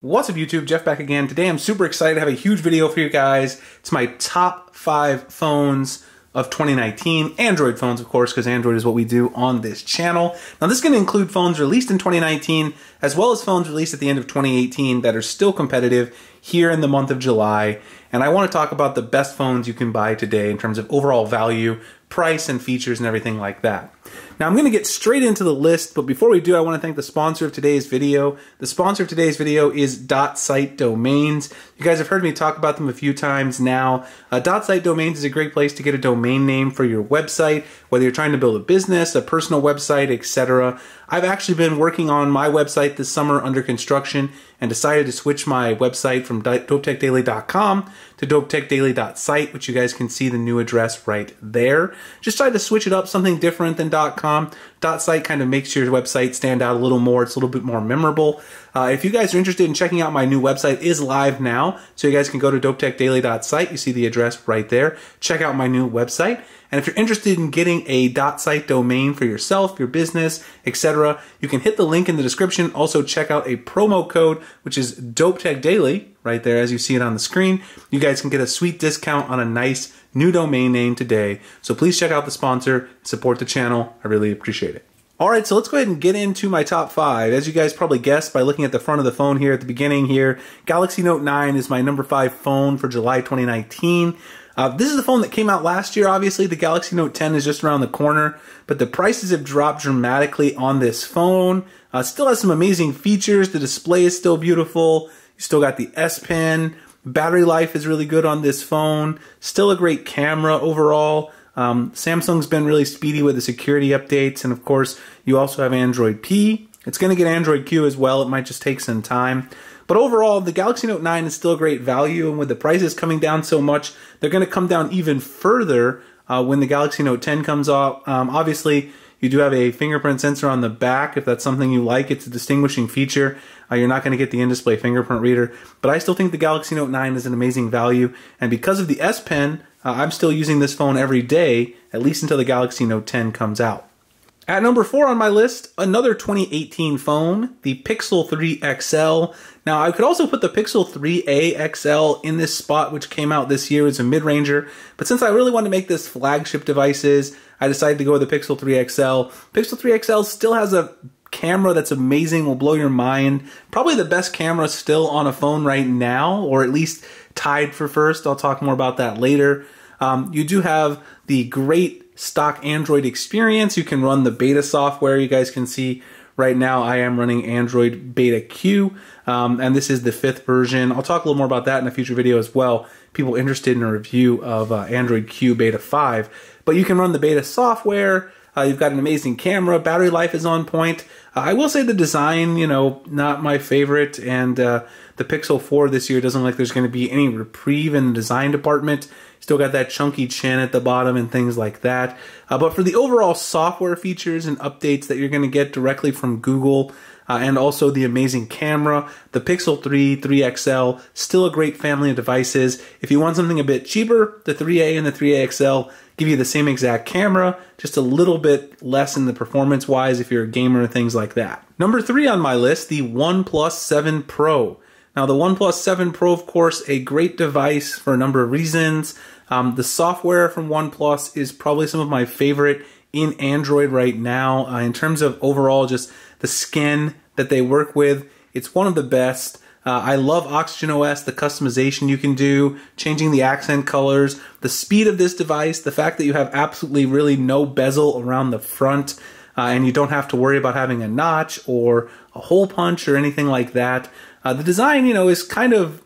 What's up YouTube, Jeff back again. Today I'm super excited to have a huge video for you guys. It's my top 5 phones of 2019. Android phones, of course, because Android is what we do on this channel. Now this is going to include phones released in 2019, as well as phones released at the end of 2018 that are still competitive here in the month of July. And I want to talk about the best phones you can buy today in terms of overall value, price, and features and everything like that. Now I'm going to get straight into the list, but before we do, I want to thank the sponsor of today's video. The sponsor of today's video is .site Domains. You guys have heard me talk about them a few times now. .site Domains is a great place to get a domain name for your website, whether you're trying to build a business, a personal website, etc. I've actually been working on my website this summer under construction and decided to switch my website from dopetechdaily.com to dopetechdaily.site, which you guys can see the new address right there. Just tried to switch it up, something different than .com. .site kind of makes your website stand out a little more. It's a little bit more memorable. If you guys are interested in checking out my new website, it is live now, so you guys can go to dopetechdaily.site. You see the address right there. Check out my new website. And if you're interested in getting a .site domain for yourself, your business, etc., you can hit the link in the description. Also check out a promo code, which is dopetechdaily, right there as you see it on the screen. You guys can get a sweet discount on a nice new domain name today. So please check out the sponsor, support the channel. I really appreciate it. Alright, so let's go ahead and get into my top 5. As you guys probably guessed by looking at the front of the phone here at the beginning here, Galaxy Note 9 is my number 5 phone for July 2019. This is the phone that came out last year, obviously. The Galaxy Note 10 is just around the corner, but the prices have dropped dramatically on this phone. Still has some amazing features. The display is still beautiful. You still got the S Pen. Battery life is really good on this phone. Still a great camera overall. Samsung's been really speedy with the security updates, and of course, you also have Android P. It's going to get Android Q as well. It might just take some time. But overall, the Galaxy Note 9 is still a great value, and with the prices coming down so much, they're going to come down even further when the Galaxy Note 10 comes out. Obviously, you do have a fingerprint sensor on the back. If that's something you like, it's a distinguishing feature. You're not going to get the in-display fingerprint reader, but I still think the Galaxy Note 9 is an amazing value, and because of the S Pen, I'm still using this phone every day, at least until the Galaxy Note 10 comes out. At number 4 on my list, another 2018 phone, the Pixel 3 XL. Now, I could also put the Pixel 3a XL in this spot, which came out this year as a mid-ranger, but since I really want to make this flagship devices, I decided to go with the Pixel 3 XL. Pixel 3 XL still has a camera that's amazing, will blow your mind. Probably the best camera still on a phone right now, or at least tied for first. I'll talk more about that later. You do have the great stock Android experience. You can run the beta software. You guys can see right now I am running Android Beta Q, and this is the 5th version. I'll talk a little more about that in a future video as well. People interested in a review of Android Q Beta 5. But you can run the beta software. You've got an amazing camera. Battery life is on point. I will say the design, not my favorite, and the Pixel 4 this year doesn't look like there's going to be any reprieve in the design department. Still got that chunky chin at the bottom and things like that. But for the overall software features and updates that you're going to get directly from Google, and also the amazing camera, the Pixel 3, 3XL, still a great family of devices. If you want something a bit cheaper, the 3A and the 3A XL give you the same exact camera, just a little bit less in the performance-wise if you're a gamer and things like that. Number 3 on my list, the OnePlus 7 Pro. Now, the OnePlus 7 Pro, of course, a great device for a number of reasons. The software from OnePlus is probably some of my favorite in Android right now. In terms of overall just the skin that they work with, it's one of the best. I love Oxygen OS, the customization you can do, changing the accent colors, the speed of this device, the fact that you have absolutely really no bezel around the front, and you don't have to worry about having a notch or a hole punch or anything like that. The design, is kind of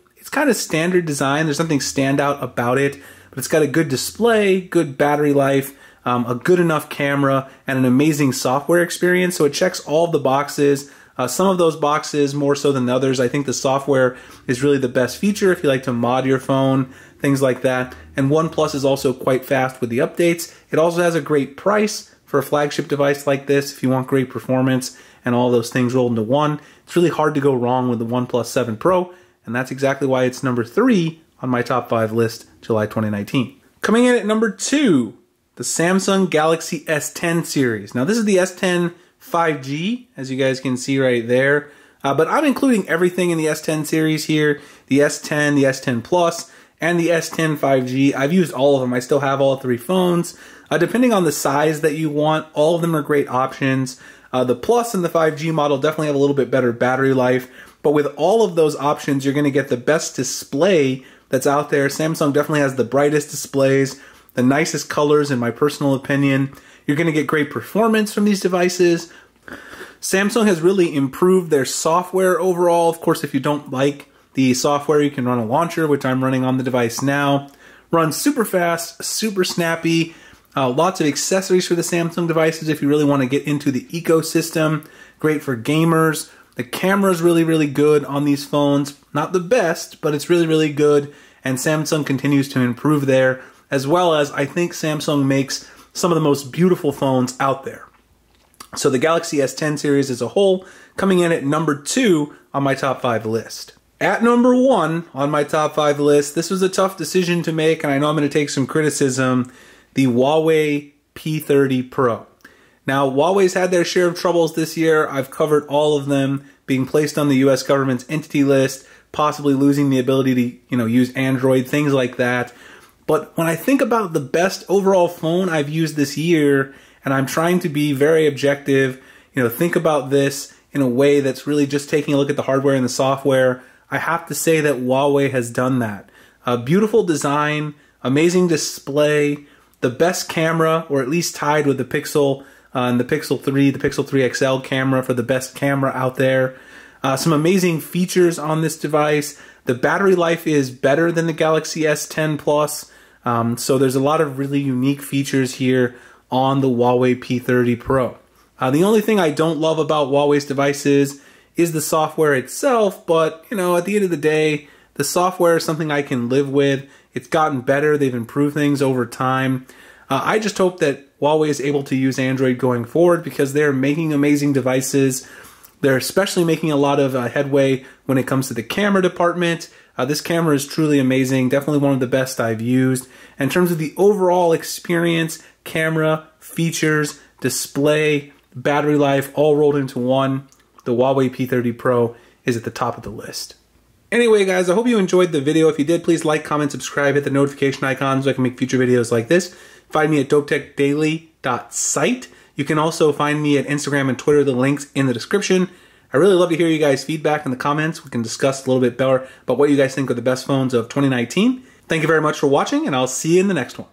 standard design. There's nothing standout about it, but it's got a good display, good battery life, a good enough camera, and an amazing software experience. So it checks all the boxes. Some of those boxes more so than others. I think the software is really the best feature if you like to mod your phone, things like that. And OnePlus is also quite fast with the updates. It also has a great price for a flagship device like this if you want great performance and all those things rolled into one. It's really hard to go wrong with the OnePlus 7 Pro, and that's exactly why it's number 3 on my top 5 list, July 2019. Coming in at number 2, the Samsung Galaxy S10 series. Now this is the S10 5G, as you guys can see right there. But I'm including everything in the S10 series here, the S10, the S10 Plus, and the S10 5G. I've used all of them. I still have all three phones. Depending on the size that you want, all of them are great options. The Plus and the 5G model definitely have a little bit better battery life, but with all of those options, you're going to get the best display that's out there. Samsung definitely has the brightest displays, the nicest colors in my personal opinion. You're going to get great performance from these devices. Samsung has really improved their software overall. Of course, if you don't like the software, you can run a launcher, which I'm running on the device now. Runs super fast, super snappy. Lots of accessories for the Samsung devices if you really want to get into the ecosystem. Great for gamers. The camera is really, really good on these phones. Not the best, but it's really, really good. And Samsung continues to improve there, as well as I think Samsung makes some of the most beautiful phones out there. So the Galaxy S10 series as a whole coming in at number 2 on my top 5 list. At number 1 on my top 5 list, this was a tough decision to make, and I know I'm going to take some criticism, the Huawei P30 Pro. Now, Huawei's had their share of troubles this year. I've covered all of them, being placed on the US government's entity list, possibly losing the ability to, use Android, things like that. But when I think about the best overall phone I've used this year, and I'm trying to be very objective, think about this in a way that's really just taking a look at the hardware and the software, I have to say that Huawei has done that. A beautiful design, amazing display, the best camera, or at least tied with the Pixel and the Pixel 3, the Pixel 3 XL camera for the best camera out there. Some amazing features on this device. The battery life is better than the Galaxy S10 Plus, so there's a lot of really unique features here on the Huawei P30 Pro. The only thing I don't love about Huawei's devices is the software itself, but at the end of the day, the software is something I can live with. It's gotten better. They've improved things over time. I just hope that Huawei is able to use Android going forward because they're making amazing devices. They're especially making a lot of headway when it comes to the camera department. This camera is truly amazing, definitely one of the best I've used. In terms of the overall experience, camera, features, display, battery life, all rolled into one, the Huawei P30 Pro is at the top of the list. Anyway, guys, I hope you enjoyed the video. If you did, please like, comment, subscribe, hit the notification icon so I can make future videos like this. Find me at dopetechdaily.site. You can also find me at Instagram and Twitter, the links in the description. I really love to hear you guys' feedback in the comments. We can discuss a little bit better about what you guys think are the best phones of 2019. Thank you very much for watching, and I'll see you in the next one.